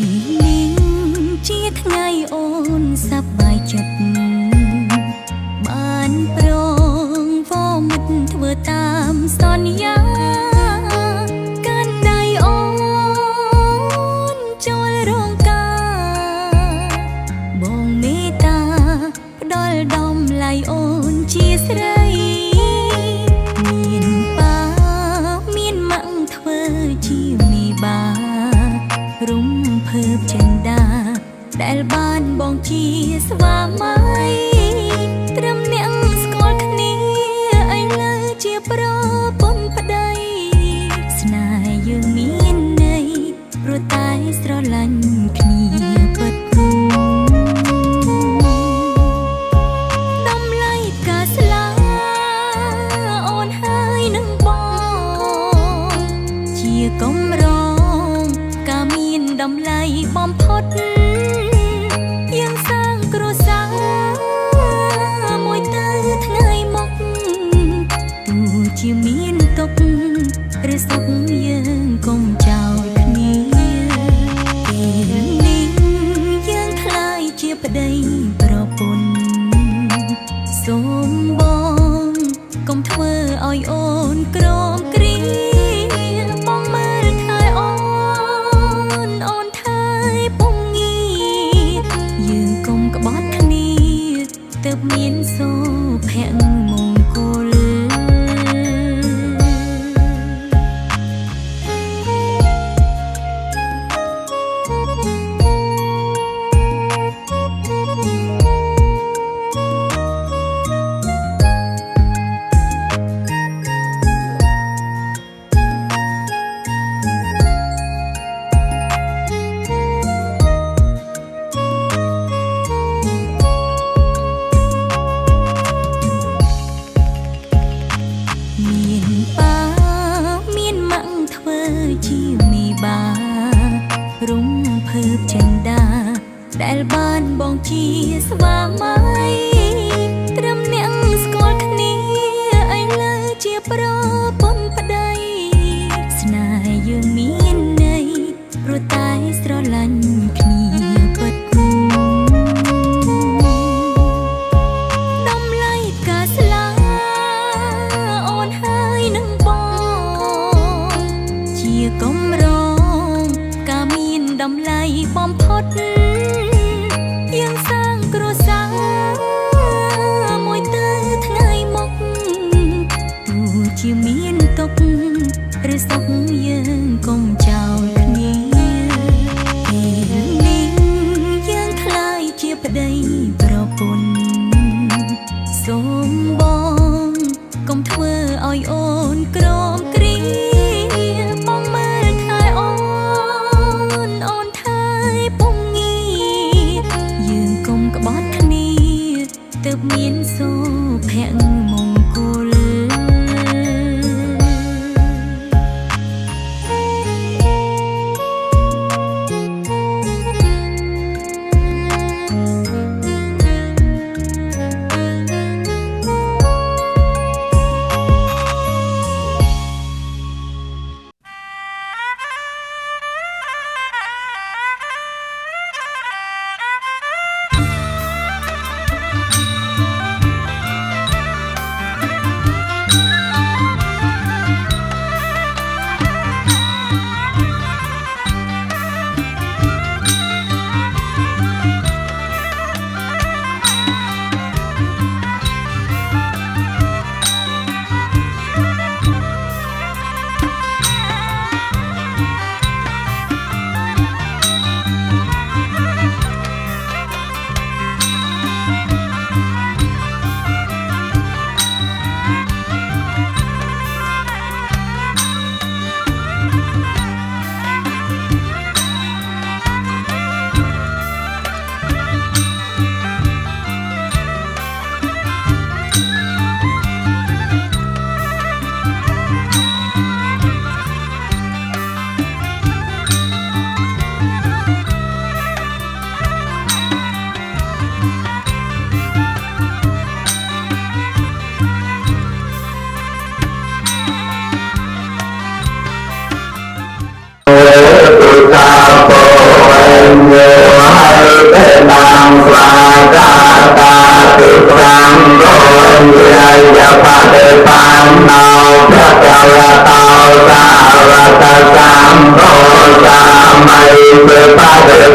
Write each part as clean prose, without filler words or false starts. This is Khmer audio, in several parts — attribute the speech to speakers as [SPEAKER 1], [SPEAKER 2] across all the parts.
[SPEAKER 1] នេះជាថ្ងៃអូនសប្បាយចិត្តបានប្រងវមិត្តធ្វើតាមសន្យាកាន់ដៃអូនចូលរងការបងមេត្តាផ្ដល់ដំឡៃអូនជាស្រីមានប៉ាមានម៉ាក់ធ្វើជាមេបារុំភើបចិន្តាដែលបានបងជាស្វាមីត្រឹមអ្នកស្គាល់គ្នាឥឡូវជាប្រពន្ធប្តីស្នេហ៍យើងមានន័យព្រោះតែស្រឡាញ់គ្នាពិតដំឡៃផ្កាស្លាអូនហើយនឹងបងជាកំរងកាមានតម្លៃបំផុតយើងសាងគ្រួសារមួយទៅថ្ងៃមកទោះជាមានទុក្ខឬសុខយើងកុំចោលគ្នាពេលនេះយើងខ្លាយជាប្តីប្រពន្ធសូមបងកុំធ្វើឲ្យអូនក្រំគ្រីបងមើលថែអូនថែពុំងាយើងកុំក្បត់គ្នាទើបមានសុភមង្គលមានប៉ាមានម៉ាក់ធ្វើជាមេបារុំភើបចិន្តាដែលបានបងជាស្វាមីត្រឹមអ្នកស្គាល់គ្នាឥឡូវជាប្រពន្ធប្តីស្នេហ៍យើងមានន័យព្រោះតែស្រឡាញ់គ្នាពិតដំឡៃផ្កាស្លាអូនហើយនឹងបងជាកំរងកាមានតម្លៃបំផុតយើងសាងគ្រួសារមួយទៅថ្ងៃមកទោះជាមានទុក្ខឬសុខយើងកុំចោលគ្នាពេលនេះយើងខ្លាយជាប្តីប្រពន្ធសូមបងកុំធ្វើឲ្យអូនក្រំគ្រីបងមើលថែអូនថែពុំងាយើងកុំក្បត់គ្នាទើបមានសុភមង្គល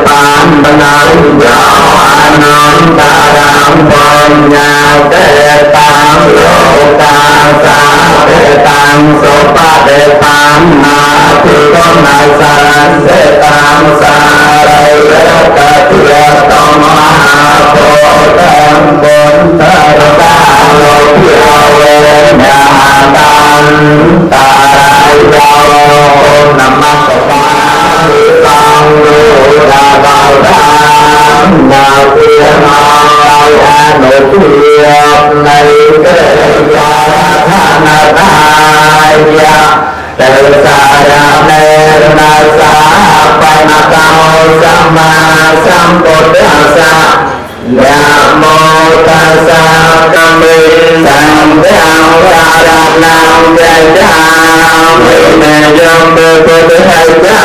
[SPEAKER 2] pan benang jauh anon dalam punya tetang loka sa tetang sopa tetang mati kona sa tetang sa raya ketua tomaha potang pun tertang lokiawe nyatan tarayao namah Song Đô Đà Bảo Đàm Nhà Quyền Ngài Hà Nội Quyền Này Kế Gia Thana Đài Từ Sa Đà Nê Na Sa Phai Na Cao Sama Sam Bồ Đà Sa Nam Mô Tassa Ca Mi Sam Theo Ra Đà Nam Jai Cha Mê Dâm Bê Bê Bê Hai Cha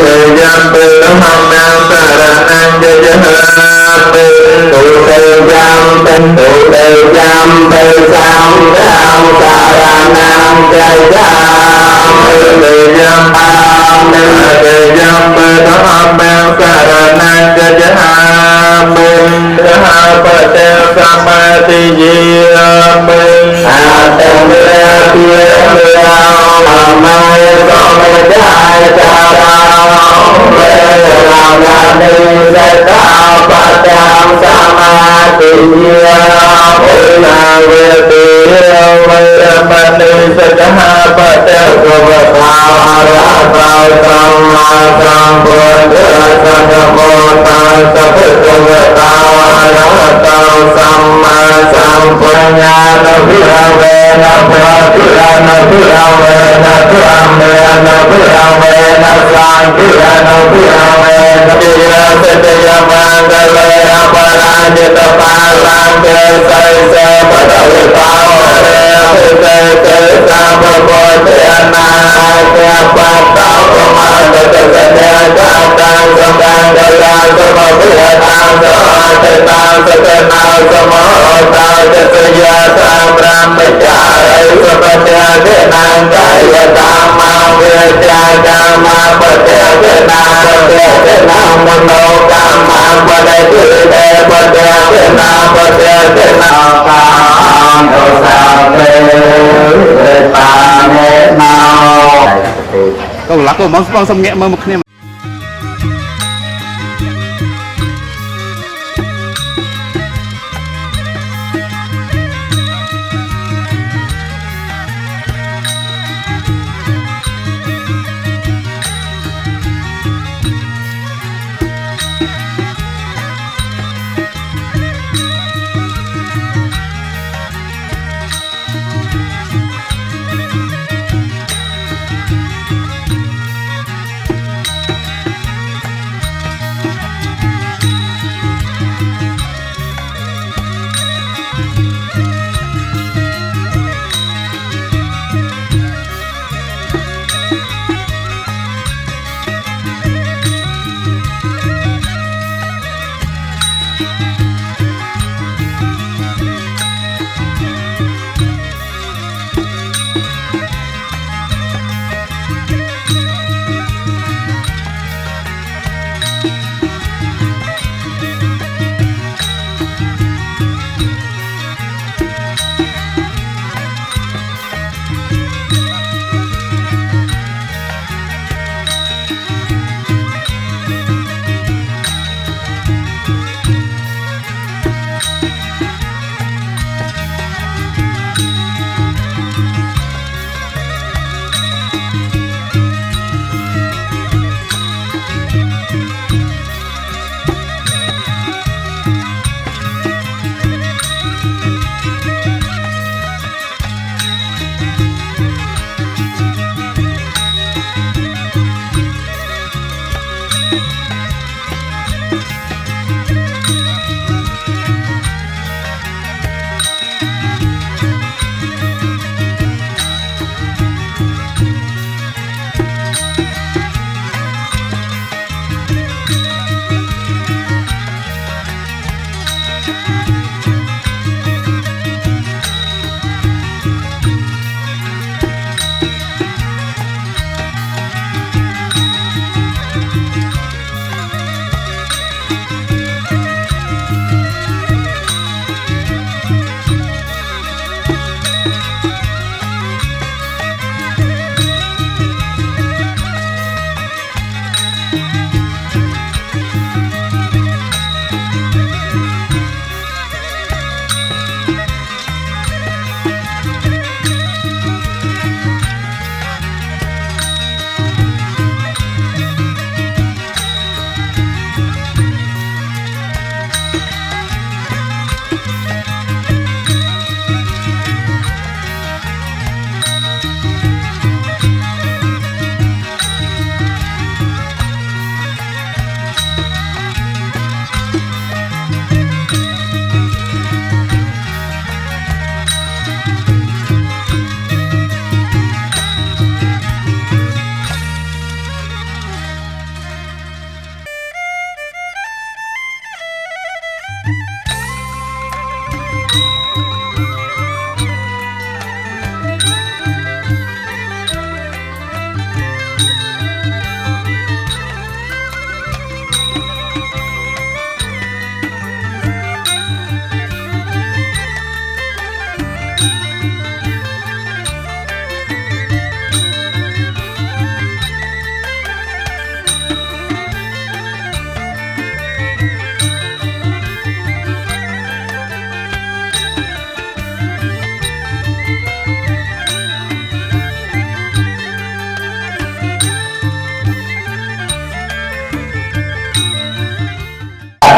[SPEAKER 2] Mê Dâm Bê Nam Nam Sa Ra Nam Jai Cha Mê Tụ Tê Dâm Tê Tụ Tê Dâm Tê Sam Theo Sa Ra Nam Jai Cha Mê Dâm Am Mê Dâm Bê Nam Nam Sa Ra Nam Jai Cha Mừng ha Phật Đà Samadhi Di Mừng a Tăng Lê Thiên Lao Mai Con Đại Cha Đạo Lê Lao La Ni Sai Đạo Phật Đà Samadhi Di Mừng là về tiêu Mây Ni Sai Ha Phật Đà Phật Thảo Ra Vào Tâm Ma Tâm Bồ Đề Sa Mô Ta Sa Phật Tao Samma Sampunya Nabhirave Nabhirave Nabhirave Nabhirave Nabhirave Nasankira Nabhirave Nabhira Satya Mandale Aparajita Palanke Saisa Padali Pavare Pite Sampapotyana Kyapata Pamata Satya Jatang Samandala Samabhirata Tetang Sekenal Samota Jaya Samram Mecarai Sepatya Kenang Jaya Tamam Virya Kama Patya Kenang Patya Kenang Mano Kama Padai Pite Patya Kenang Patya Kenang Kam Dosa Pe Pane Nao Câu lạc câu mong xong nghe mơ một nè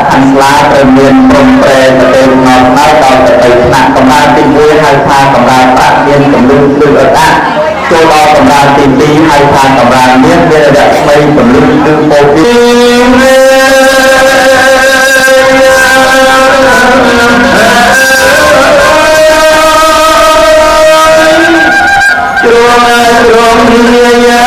[SPEAKER 2] ขันลาเป็นเรียนตรงเปรย์เป็นนอนน้อยต่อจะไปหนักกำลังตีมือให้พากำลังตัดเรียนกำลังคืออัดอั้นตัวเรากำลังตีตีให้พากำลังเรียนเรียนแบบไม่กำลังคือโปรตีจวงจวงเรีย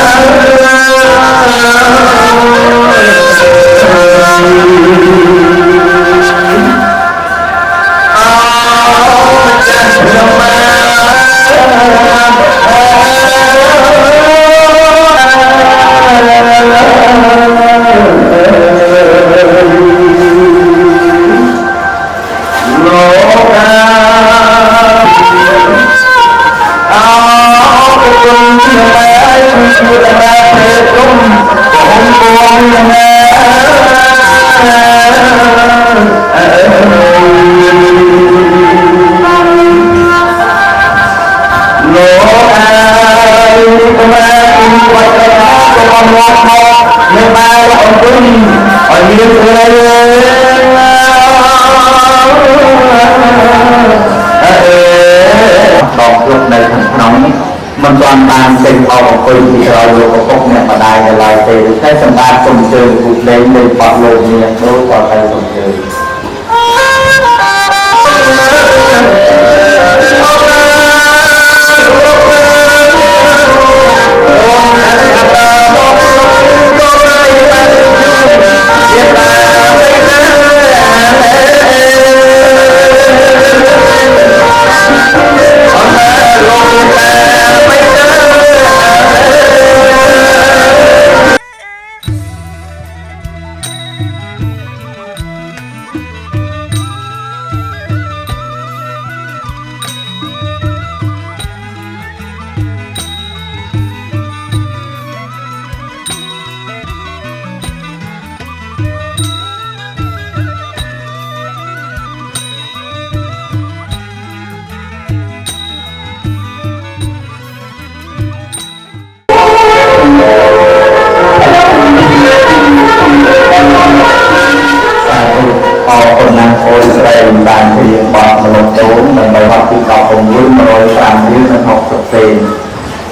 [SPEAKER 2] มันตอนตามเป็นเอาไปที่เราโยกพกเนี่ยมาได้ในลายเตะใช้สัมภาษณ์สมเจอบุตรเล่นในปอดลมเนี่ยโดยต่อไปสมเจอ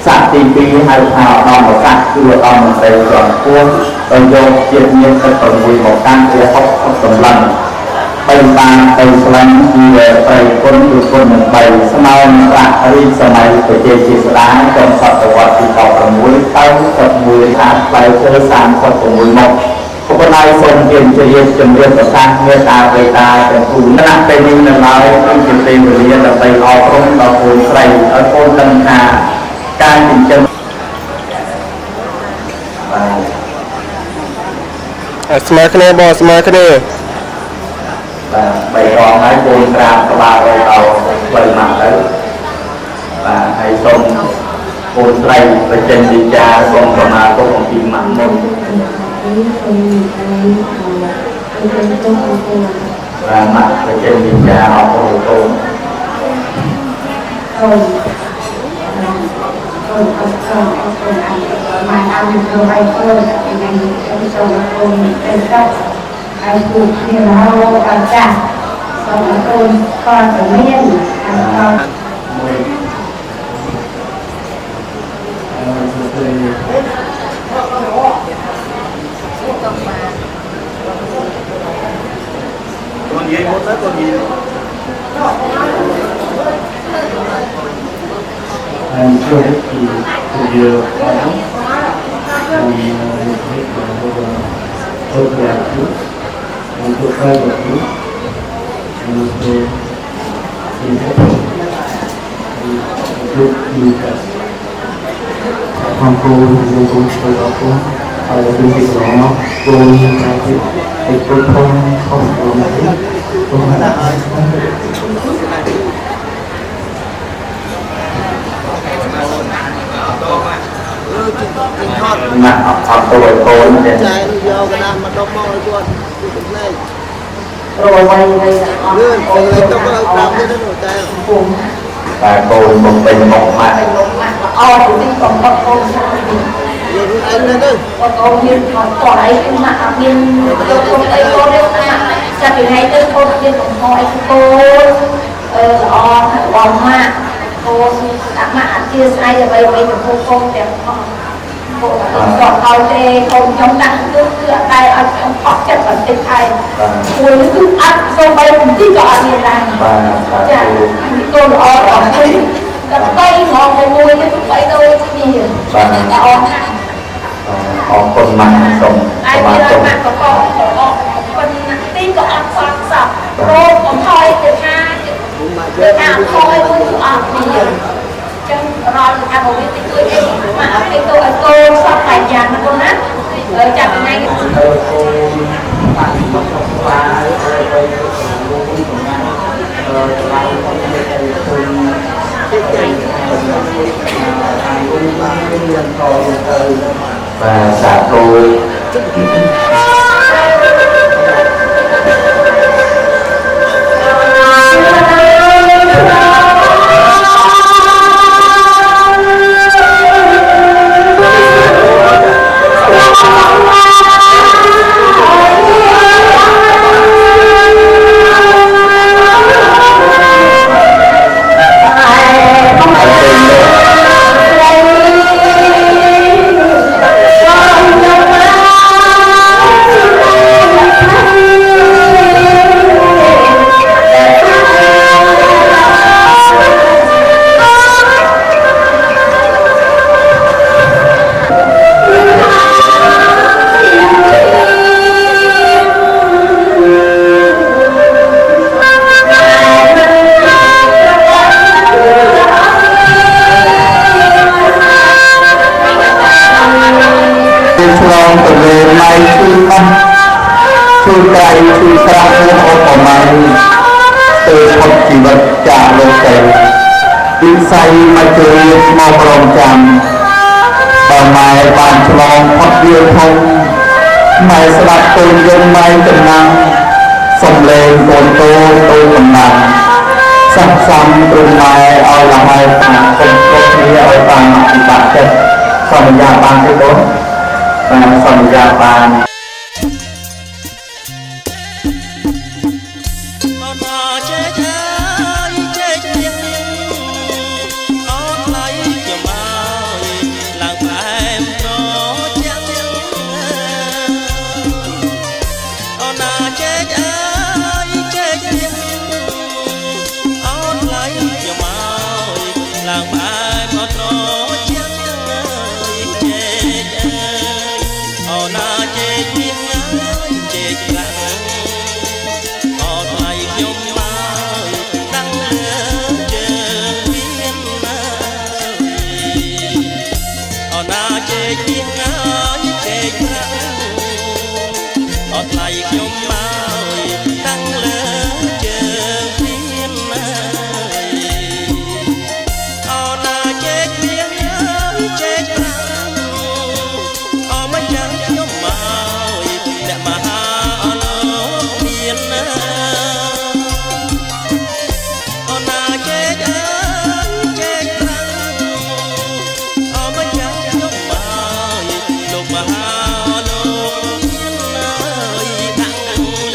[SPEAKER 2] สัตว์ตีปีให้ชาวน้องหมดกันคือตอนมันไปก่อนพวกไปโยกเจียบเงียบไปตรงวีหมดกันเพื่อพบสมรังไปตามไปสลังที่ไปคนดูคนหนึ่งไปสมัยพระอริสมัยไปเจจิสลาจนศตวรรษที่เก่าประมุยเต้ากับมือทางไปเชื่อสามคนประมุยหมดพวกนายทรงเรียนเรียนจนเรียนประสานเมตตาไปตาเป็นผู้นักเป็นนิ่งนั่นร้อยต้องจิตเป็นเรียนเราไปออกตรงเราคูณใครเอาโคนตั้งหาการถึงจะ
[SPEAKER 3] สมาคเนบอสมาคเน
[SPEAKER 2] ไปรองให้โคนกลางกระบาดเราไปหมักแล้วให้ทรงโคนใครไปเจนดิจาทรงประมาณก็ของปีหมันหมดหมักไปเจนดิจาเอาโคนโต
[SPEAKER 4] mà ăn đồ hay thôi thì mình trong sầu cùng bên cạnh ai chụp thì là hao ăn cả sau đó con phải miên ăn con
[SPEAKER 2] còn gì muốn nói còn gì
[SPEAKER 5] anh chưa hết thì giờ thì tôi làm trước tôi quay vào trước tôi nhìn thấy tôi nhìn cả con cô tôi đó cô ở bên kia đó cô nhìn ra thì tôi không có mấy tôi là
[SPEAKER 2] mặt học tuổi cô
[SPEAKER 5] trai nó vô cái nam mà đông môi luôn này
[SPEAKER 4] rồi quay
[SPEAKER 5] lươn từ trong cái làm cái đó rồi trai
[SPEAKER 2] và cô một mình một mặt
[SPEAKER 4] thì đi còn con
[SPEAKER 5] rồi anh lên đây
[SPEAKER 4] con biên còn tỏ đấy cũng mà biên tôi không thấy cô đấy mà ពីថ្ងៃទៅកូនមានកំហុសអីកូនល្អបងម៉ាក់កូនអាម៉ាក់អធិស្ឋានអ្វីៗចំពោះកូនទាំងអស់កូនអត់ឲ្យទេកូនខ្ញុំដាក់គឺអត់ដែរឲ្យខ្ញុំអត់ចិត្តបន្តិចហើយគួរគឺអត់សូម្បីបន្តិចក៏អត់មានដែរចាកូនល្អអត់ទេតែបីមកមួយទៅបីទៅគ្នាល្អណាស់
[SPEAKER 2] អរគុណម៉ាក់សូម
[SPEAKER 4] អាយមានម៉ាក់ក៏ប៉ុណ្ណាទីក៏អត់ស្អាតសោះរោគកំថយទៅថាខយមួយអត់គ្នាចឹងរត់ថាមកវាទៅជួយអីមកអត់ទៅឲ្យកូនសពតែយ៉ាងណាកូនណាចាប់ថ្ងៃ
[SPEAKER 5] បានមកបានទៅ
[SPEAKER 2] và xả thôiជួយក្រៃជួយក្រាស់ខ្លួនអូនប្រមាណស្ទើរផុតជីវិតចាកលោកទៅវិស័យមកជួយមកប្រងចាំបើម៉ែបានឆ្លងផុតវាធំម៉ែស្ដាប់កូនយើងម៉ែចំណាំសំលេងកូនទូកំណាំស័ក្តិសមព្រមម៉ែឲ្យលំហែតាមគុំគ្រប់គ្នាឲ្យបានអភិបាលចិត្តសន្យាបានទេបងបានសន្យាបាន
[SPEAKER 6] លោកមហាលោកមានអើយតាំង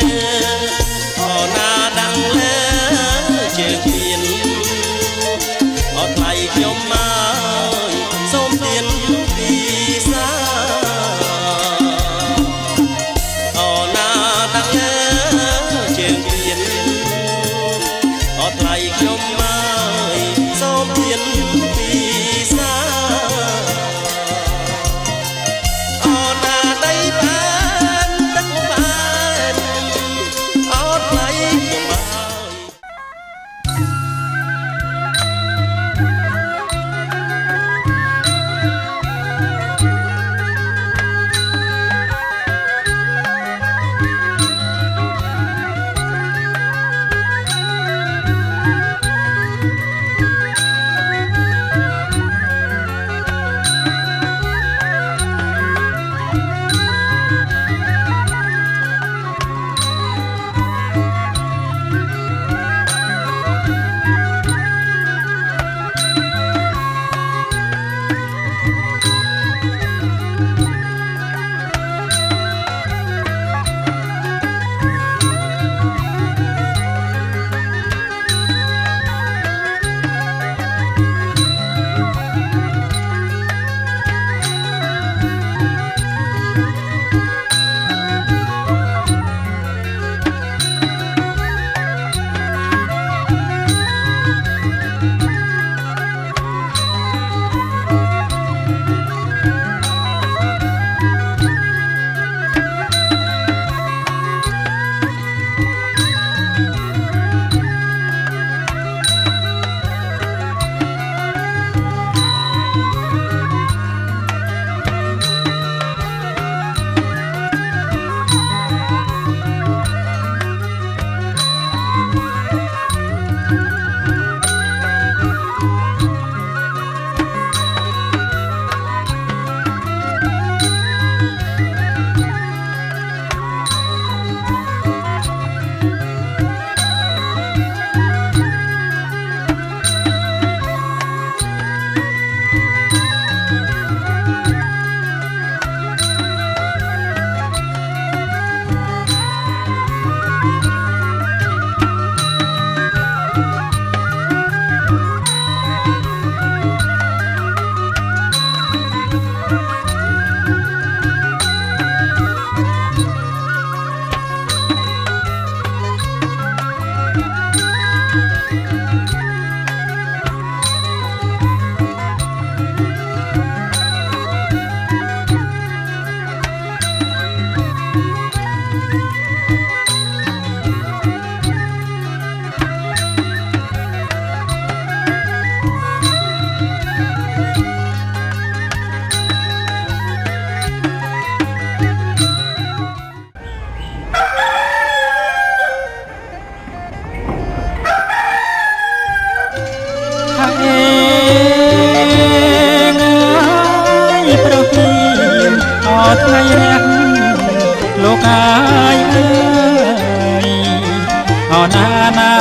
[SPEAKER 6] ណាណា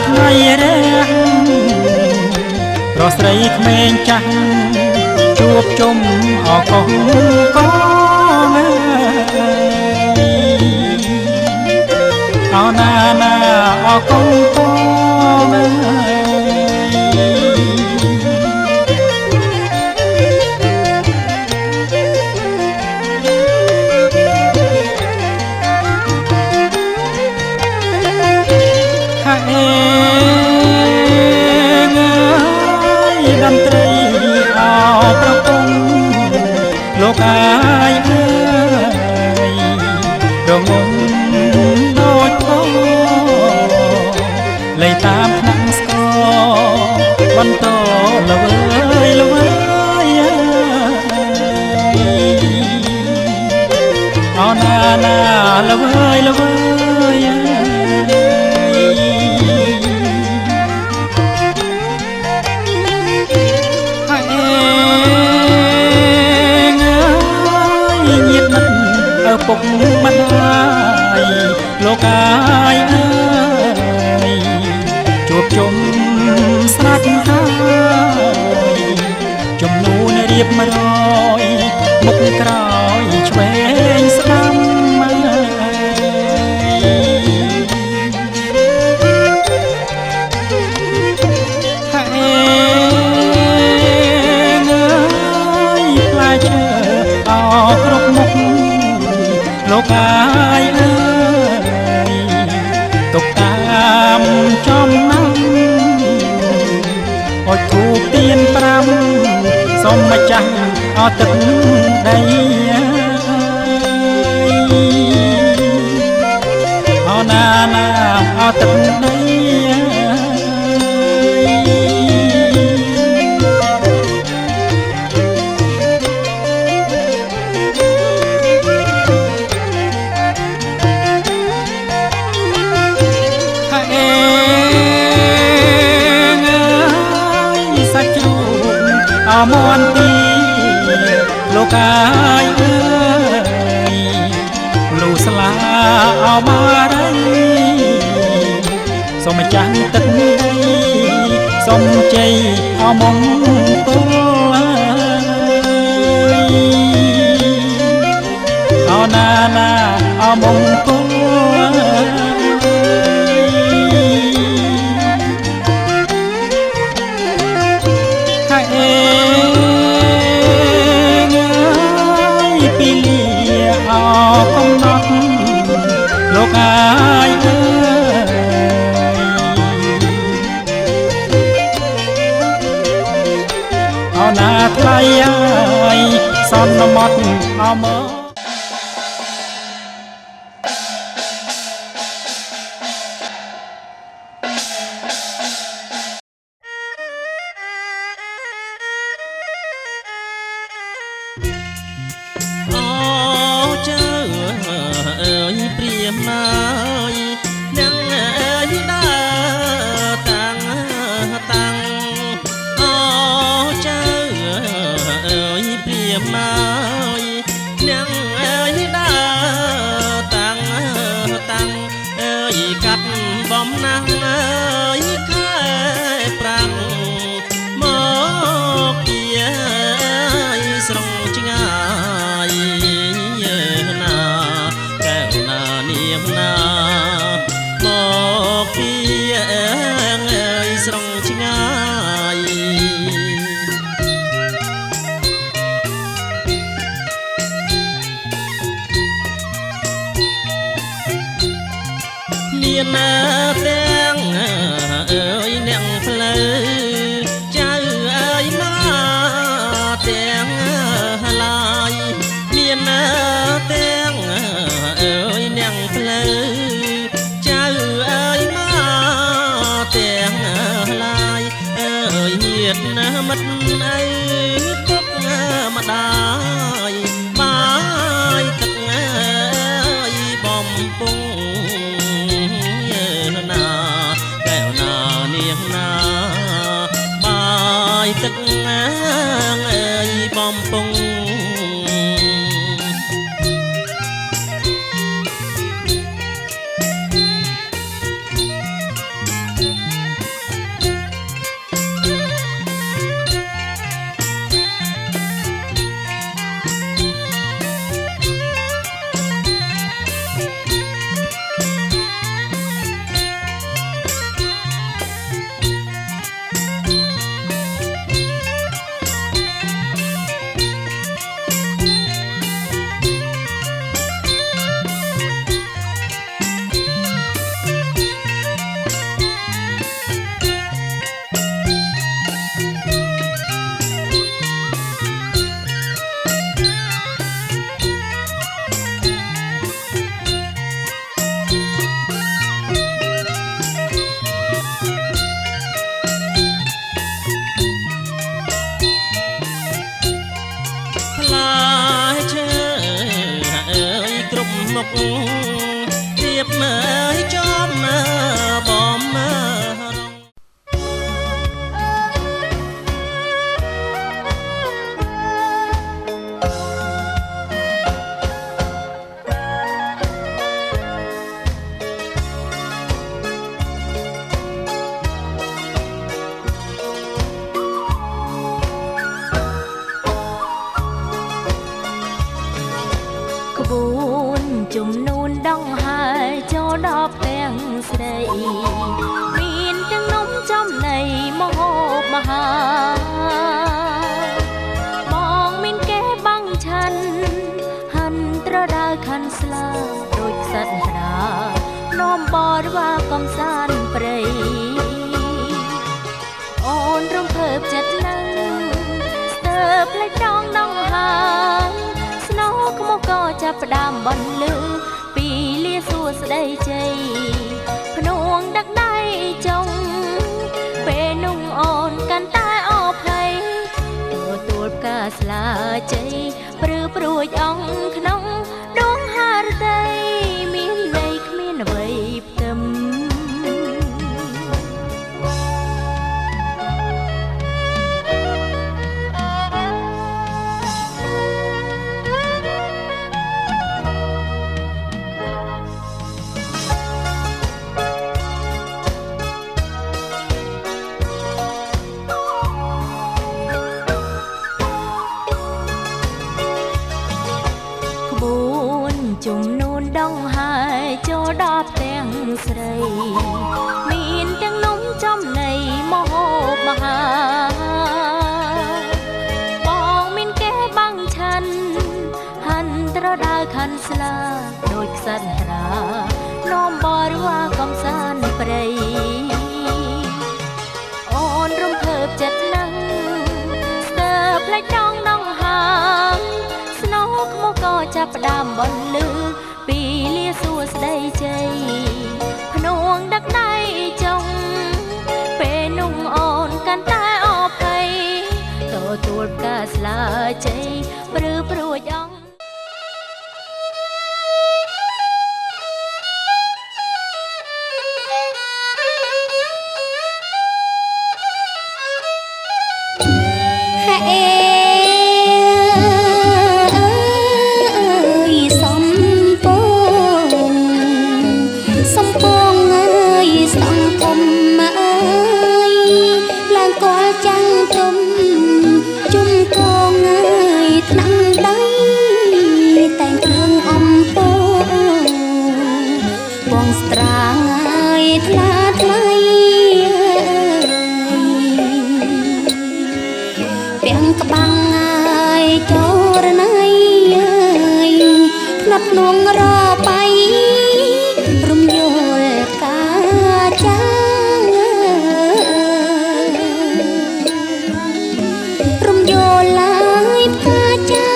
[SPEAKER 6] ថ្ងៃរះប្រស្រីក្មេងចាស់ជួបជុំអកងកងណាណាអកងកងតន្ត្រីអប្រពងលោកអាយអើយរងំដូចពោលៃតាមថ្នាក់ស្គរបន្តល្វើយល្វើយណាណាល្វើយល្វើយពុកមិនហើយលោកអាយអើយជួបជុំស្រាច់ហើយជំនូនរៀប100មុខក្រោយឆ្វេងស្ដាំលោកអាយអើយទុកតាមចំណាំអុជធូបទៀន5សូមម្ចាស់អត់ទឹកដីណាណាអត់ទឹកដីមន់ទីលោកអាយអើយលូស្លាអមារីសូមចាំទឹកដីសូមជ័យអមង្គលណាណាអមង្គលកំណត់លោកអាយអើយណាថ្លៃអើយសន្មត់អមទាំងអើយអ្នកផ្លូវចៅអើយមកទាំងឡាយមានទាំងអើយអ្នកផ្លូវចៅអើយមកទាំងឡាយអើយញាតិមិត្តអើយពុកម្ដាយបាយទឹកអើយបំពង់ទឹកអើយបំពង់ กเรียบเมยจอมเมอบอมเมอ
[SPEAKER 1] ក្បួនជំនូនដងហើយចូលដល់ផ្ទាំងស្រីមានទាំងនំចំណីមហូបមហាបងមានគេបាំងឆាន់ហាន់ត្រដៅខាន់ស្លាដូចខ្សាត់ត្រានាំបរិវារកំសាន្តព្រៃអូនរំភើបចិត្តណាស់ស្ទើរផ្លេចដងហើយស្នោខ្មុំក៏ចាប់ផ្ដើមបន្លឺពីលាសួស្ដីជ័យភ្នួងដឹកដៃចុងពេលนุ่งអូនកាន់តែអភ័យទទួលផ្កាស្លាជ័យព្រឺព្រួយអង្គក្នុងដួងហារតីមានន័យគ្មានអ្វីផ្ទឹមជំនូនដងហើយចូលដល់ផ្ទាំងស្រីមានទាំងនំចំណីមហូបមហាបងមានគេបាំងឆាន់ហាន់ត្រដៅខាន់ស្លាដូចខ្សាត់ត្រានាំបរិវារកំសាន្តព្រៃអូនរំភើបចិត្តណាស់ស្ទើរផ្លេចដងហើយស្នោខ្មុំក៏ចាប់ផ្ដើមបន្លឺពីលាសួស្ដីជ័យភ្នួងដឹកដៃចុងពេលนุ่งអូនកាន់តែអភ័យទទួលផ្កាស្លាជ័យព្រឺព្រួយអង្គស្ត្រាងហើយថ្លាថ្លៃពាំងក្បាំងហើយចូលរណៃផ្លត់លងរបៃរំយល់កាចារំយល់ឡើយកាចា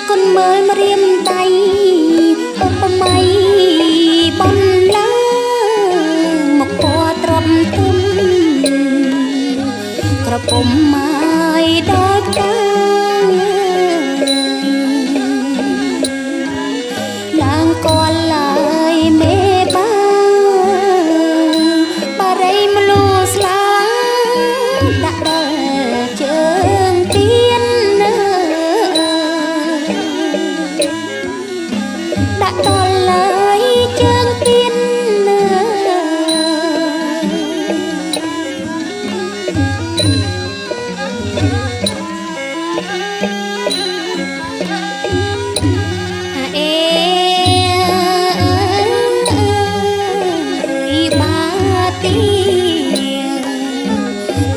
[SPEAKER 1] គុនមើលមរៀមដៃឧបមាបំឡាមកពណ៌ទ្រាំទុំក្រពុំម៉ាយដល់កាឡើងកលឡើយមេបាបារីមលូស្លាដាក់ដល់ជើងទៀនដាក់ដល់ឡើយជើងទៀន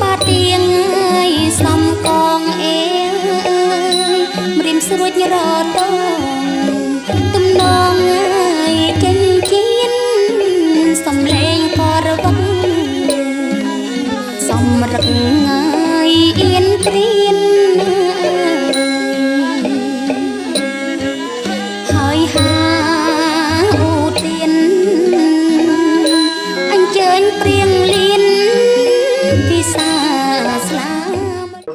[SPEAKER 1] បាទៀង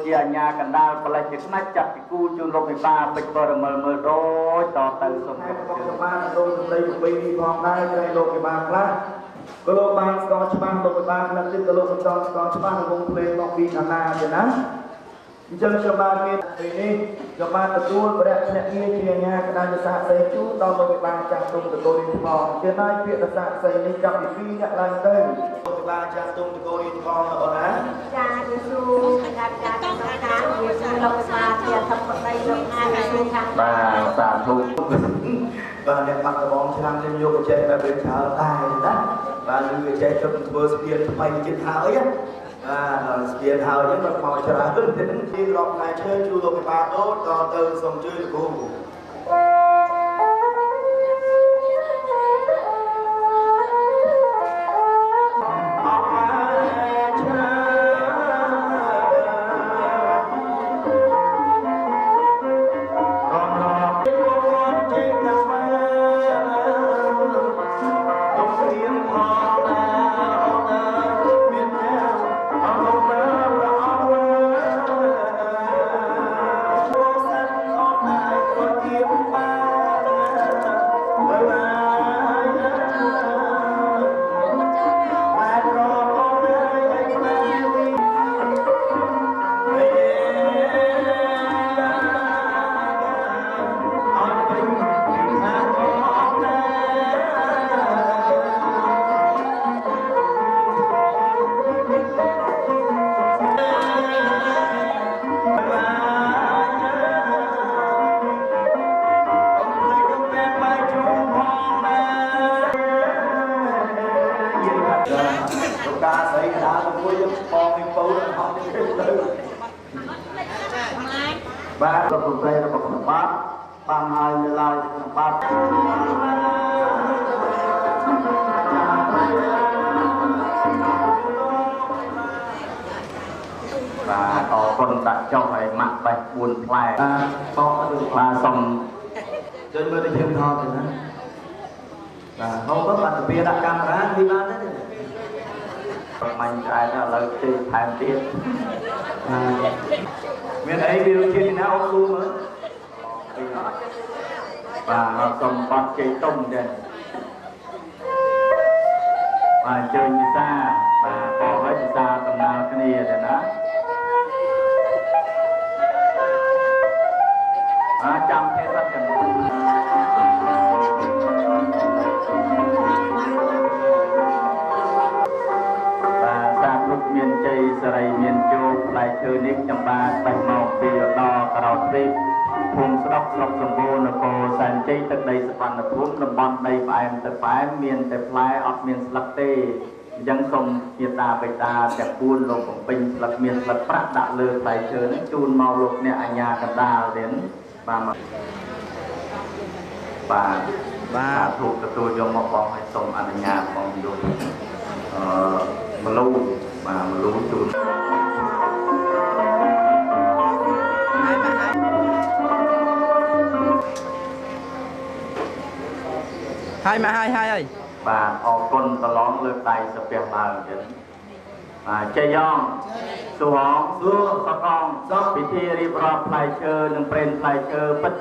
[SPEAKER 2] ជាអាញាកណ្ដាលបលិជាខ្នាច់ចាប់ពីគូជូនលោកវិបាពេជ្របរមើលមើលដូចតទៅសូមគោរពជឿបានលោកសម្ដីពីផងដែរក្រែងលោកវិបាខ្លះក៏លោកបានស្គាល់ច្បាស់លោកវិបាខ្លះទៀតក៏លោកមិនតស្គាល់ច្បាស់នៅវងភ្លេងមកពីខាងណាទេណាអញ្ចឹងខ្ញុំបានមានពេលនេះខ្ញុំបានទទួលព្រះភ្នាក់ងារជាអាញាកណ្ដាលសាស្ត្រីជូនដល់លោកវិបាចាស់ទុំតកូលរៀនផងជាណាយពាក្យសាស្ត្រីនេះចាប់ពី2អ្នកឡើងទៅលោកវិបាចាស់ទុំតកូលរៀនផងអូនណា
[SPEAKER 4] ចាយេស៊ូការក្នុងការយេស៊ូលោកសាជាធម្មដីលោកណាយេស៊ូខាង
[SPEAKER 2] បាទសាធុបាទអ្នកបាត់ដំបងឆ្នាំនេះយកបច្ចេកបែបច្រើនតែណាបាទលឺបច្ចេកធ្វើស្ពានថ្មីចិត្តហើយណាបាទស្ពានហើយហ្នឹងមកមកច្រើនទៅនឹងជារកផ្លែឈើជួលោកវិបាដូចតទៅសូមជួយលោកគ្រូការស្រីកណ្ដាលមួយយើងបងពីពៅទៅហត់ទៅបាទប្រពៃរបស់ក្នុងបាត់បានហើយនៅឡើយក្នុងបាត់បាទអរគុណដាក់ចុះឲ្យម៉ាក់បេះ4ផ្លែបងបាទសុំជួយមើលទៅយើងថតទៅណាបាទហូបបាត់ទៅវាដាក់កាមេរ៉ាពីបានទេប្រមាញ់ឆ្អែតឥឡូវទីថែមទៀតមានអីវាជាណាអូនគ្រូមើលបាទសុំបាត់ជ័យទុំដែរបាទជើញពិសាបាទអរហើយពិសាដំណើរគ្នាដែរណាចាំទេសិនចាំមានជ័យសេរីមានជោគផ្លែឈើនេះខ្ញុំបានបេះមកពីដល់ក្រោយទ្វីបភូមិស្រុកសម្បូរនគរសែនជ័យទឹកដីសវណ្ណភូមិតំបន់ដីផ្អែមទឹកផ្អែមមានតែផ្លែអត់មានស្លឹកទេអញ្ចឹងសូមមេត្តាបិតាទាំង4លោកបំពេញស្លឹកមានស្លឹកប្រាក់ដាក់លើផ្លែឈើនេះជូនមកលោកអ្នកអាញាកណ្ដាលទៀតបាទធូបទទួលយកមកបងឲ្យសូមអនុញ្ញាតបងយកមលូបាទមលូជូន
[SPEAKER 3] ហើយមកហើយ
[SPEAKER 2] បាទអរគុណប្រឡងលើកដៃសាពះឡើងចឹងបាទជ័យយ៉ងសួរហងសួរសកងសពពិធីរៀបរាប់ផ្លែឈើនិងព្រេនផ្លែឈើពិត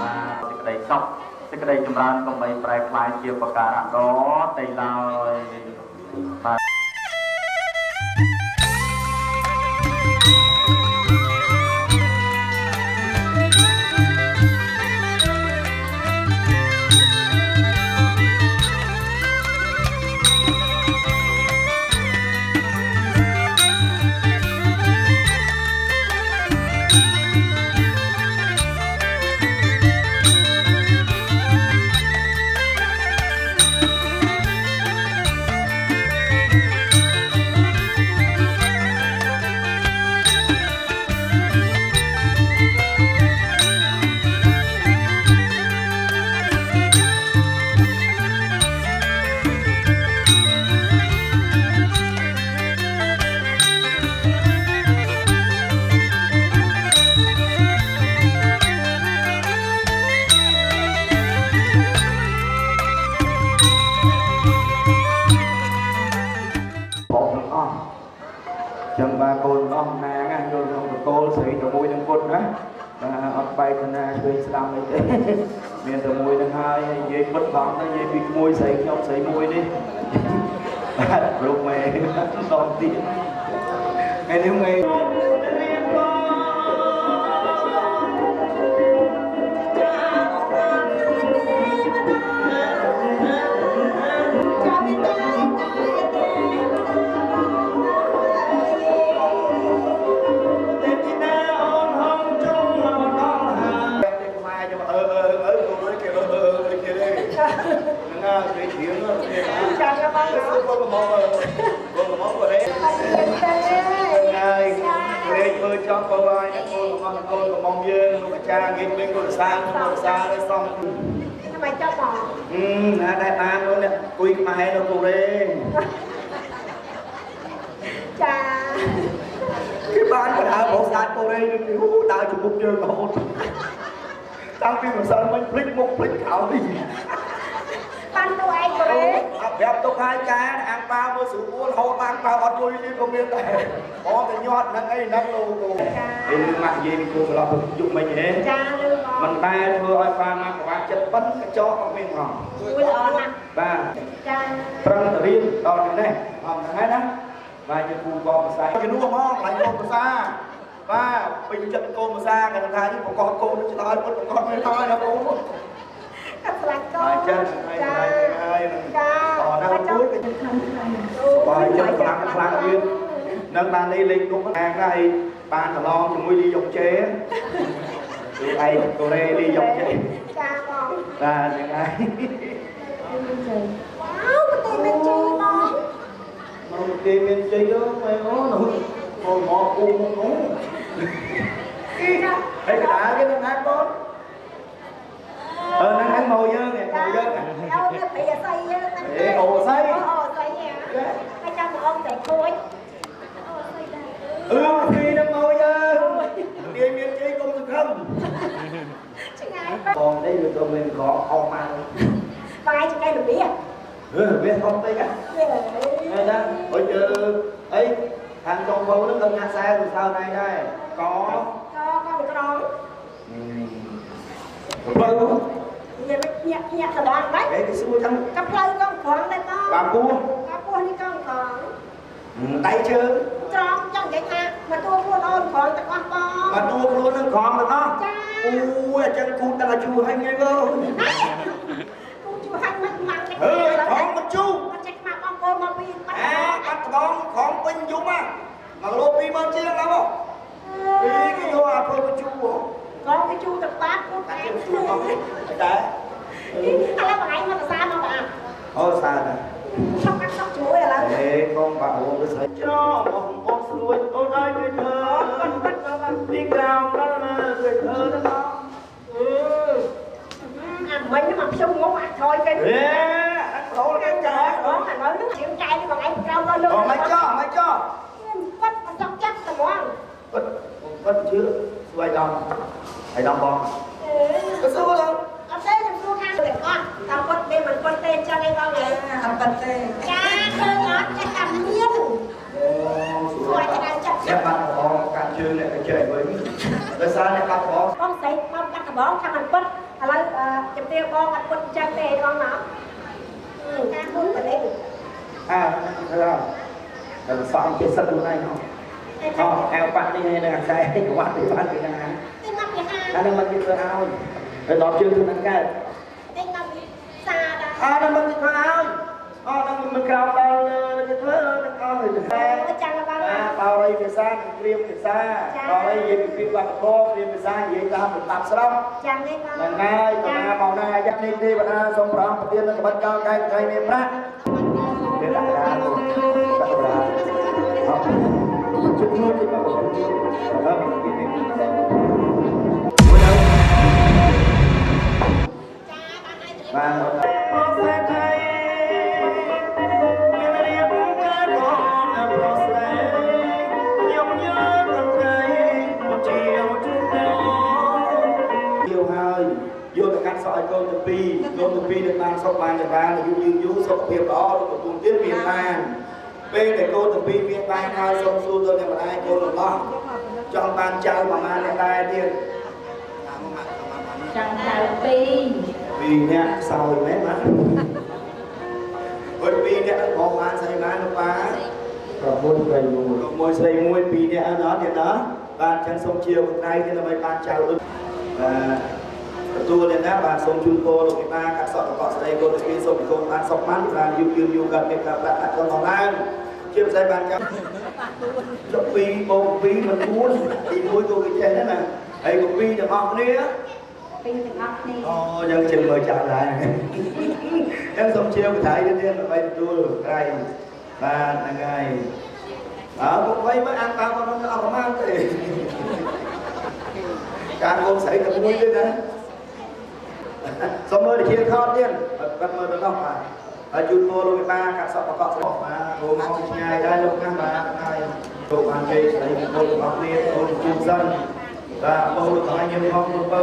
[SPEAKER 2] បាទសេចក្តីសុខសេចក្តីចម្រើនកុំបីប្រែក្លាយជាបការៈដ៏តែឡើយបាទ
[SPEAKER 5] chẳng ba con ông na ngang rồi ông cô sĩ từ môi đang cột đó và ông bay con na chơi làm vậy thế miền từ môi đang hai dây bất vọng nó dây bị môi sĩ ông sĩ môi đi lúc mẹ đòn tiếng ngày nếu ngày cho cô ơi cô mong duyên cô cha nghiên bên cô sang đấy xong
[SPEAKER 4] mày cho bỏ
[SPEAKER 5] đại ban luôn nè quy mà hay đâu cô đi
[SPEAKER 4] cha
[SPEAKER 5] cái ban của đã bộ sát cô đây đã chụp một trường hồn tao phim mà sao mình flick khảo đi
[SPEAKER 4] ban tôi anh của đấy
[SPEAKER 5] đẹp tôi hai cha ăn bao với sự buôn hồn ăn bao ăn vui đi công viên này có cái nhọt nâng ấy nâng luôn cô thì mặc gì thì cô là dùng mình vậy mình ba thưa ai pha mang của bạn chất bắn cái chó con miền hòn ba trăng riêng đòn này hòn hai đó và những cô con sai cái nuông mong lại con xa ba bình chân cô mà xa cái thằng hai một con cô nó chỉ nói một con mới thôi đâu cô hai chân hai còn đang cuối cái bài chân khăn riêng nâng bàn đi lên cũng hàng đây bàn thằng lo thì mới đi dòng chế tụi ai cô đây đi dòng chế là những ai một tiền mình chơi đó mày nó ngồi mò cu một ngủ thấy cái đá cái nó nát con nắng màu dơ nè màu dơ nè ồ xây
[SPEAKER 4] cái trong ông để khối
[SPEAKER 5] khi nó màu dơ tiền mình chơi công được không còn đây được tụi mình có ông mang
[SPEAKER 4] vai cho cái được biết
[SPEAKER 5] biết không đây cả đây đó bây giờ ấy thằng con bố nó cần nhà xe từ sau này đây có
[SPEAKER 4] một cái đó
[SPEAKER 5] vâng
[SPEAKER 4] nhẹ thằng đó đấy
[SPEAKER 5] để cái xua trong
[SPEAKER 4] cặp lơi con còn đây con
[SPEAKER 5] bà cua
[SPEAKER 4] đi con còn
[SPEAKER 5] tay chưa
[SPEAKER 4] trong vậy ha mà tôi mua ôn còn ta con
[SPEAKER 5] mà tua luôn nó còn mà nó ui chân cu ta là chua hay nghe cơ
[SPEAKER 4] chú hay mình mặn
[SPEAKER 5] còn mình chu
[SPEAKER 4] mà con cô mà pin
[SPEAKER 5] bắt bóng còn pin dũng á mà lô pin bên chiên lắm không đi cái vô à thôi cái chu
[SPEAKER 4] có cái chu tập bát của cái
[SPEAKER 5] đấy
[SPEAKER 4] là bạn mà sao mà bạn
[SPEAKER 5] xa nè
[SPEAKER 4] sóc cắt sóc chuối là
[SPEAKER 5] để con bà uống cái sợi cho con xuôi ôn ơi người thơ đi cao đó người thơ đó
[SPEAKER 4] mình nó mặc sung muốn mặc thôi cái
[SPEAKER 5] ăn khổ là ăn chả
[SPEAKER 4] đó là nói nước chuyện cay còn anh cao to luôn
[SPEAKER 5] còn mấy cho
[SPEAKER 4] quất mà trong chắc tao muốn
[SPEAKER 5] quất chứ xuôi đồng thầy đồng con có xuôi đâu
[SPEAKER 4] ở đây là xuôi khăn được con tao quất đây mình quất tên cho đây con này
[SPEAKER 3] Thằng Tần Tê
[SPEAKER 4] cha thơ ngọt cha cầm miên xuôi cho đây chặt
[SPEAKER 5] các bạn có cả chương này phải chơi với đời xa này bạn có
[SPEAKER 4] con thấy con cắt cái bó thằng anh quất là chụp tiêu con anh quất chân tê con nó ca muốn phải đấy
[SPEAKER 5] thấy không là xong cái sân luôn này không eo bạn đi này là cái của bạn thì bạn thì là
[SPEAKER 4] tên ngọc vậy ha
[SPEAKER 5] anh mình đi ao rồi đó chưa từ nắng cái
[SPEAKER 4] tên ngọc xa đã
[SPEAKER 5] nó mình đi ao nó mình cao bao cái thứ nó con rồi
[SPEAKER 4] chàng là bao
[SPEAKER 5] bao đây phía xa riêng phía xa bao đây gì phía bạn cô riêng phía xa gì ta mình tập sao đâu
[SPEAKER 4] chàng đây con
[SPEAKER 5] là ngay còn màu này dắt đi bạn xong rồi tiên nó bắt cao cây miền Bắc để lại ra chút chút thì vô được cắt sỏi cô từ pi được mang sọc bàn được ra là dụ số việc đó được tuần tiếp miền Nam ពេលតែកូនទាំងពីរមានបានហើយសូមសួរទៅអ្នកម្ដាយកូនរបស់ចង់បានចៅប្រមាណអ្នកដែរទៀត
[SPEAKER 4] chẳng chào pi
[SPEAKER 5] ពីរអ្នកសោយមែនណាអត់ពីរអ្នកបងបានស្អីបានលោកប៉ា6ស្រីមួយ2អ្នកអត់ទៀតណាបាទចឹងសូមជាបងដៃទៀតដើម្បីបានចៅដូចបាទទទួលនេះណាបាទសូមជូនពរលោកពិបាកាត់សក់កកស្ដីកូនទាំងពីរសូមគុំបានសុខបានបានយូរកើតមានការប្រាក់អាចដល់ឡើងជាពិសេសបានចាំចុះ2បូក2មិន4ទី1គូគេចេះណាហើយក៏2ទាំងអស់គ្នា
[SPEAKER 4] pi từng óc đi
[SPEAKER 5] អូយើងជិះមើលចាស់ដែរចឹងសូមជាបថៃទៀតដើម្បីទទួលក្រៃបាទហ្នឹងហើយពុកវ័យមើលអានតាមមកអស់ប្រមាណទេការកូនស្រីតែមួយទៀតណាសូមមើលវិជាខោទៀតបាត់មើលទៅនោះបាទហើយជូនពរលោកវិបាកាត់សក់ប្រកបស្បបាទគោមកឆ្ងាយដែរលោកណាបាទហើយចូលបានជ័យស្ដីកូនរបស់គ្នាកូនជូនសិនបាទបងលោកឲ្យញឹមផងលោកពៅ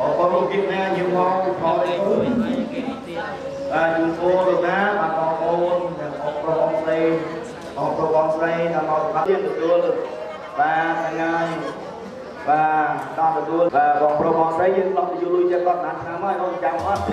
[SPEAKER 5] អរគុណគិតណាញឹមផងផងអីបាទជូនពរលោកណាបាទបងប្អូនអរគុណបងស្រីអរគុណបងស្រីដល់មកបាទទៀតទទួលបាទថ្ងៃបាទដល់ទទួលបាទបងប្រុសបងស្រីយើងឡោះទៅយូរលុយចិត្តគាត់បានឆ្នាំហើយអូនចាំអត់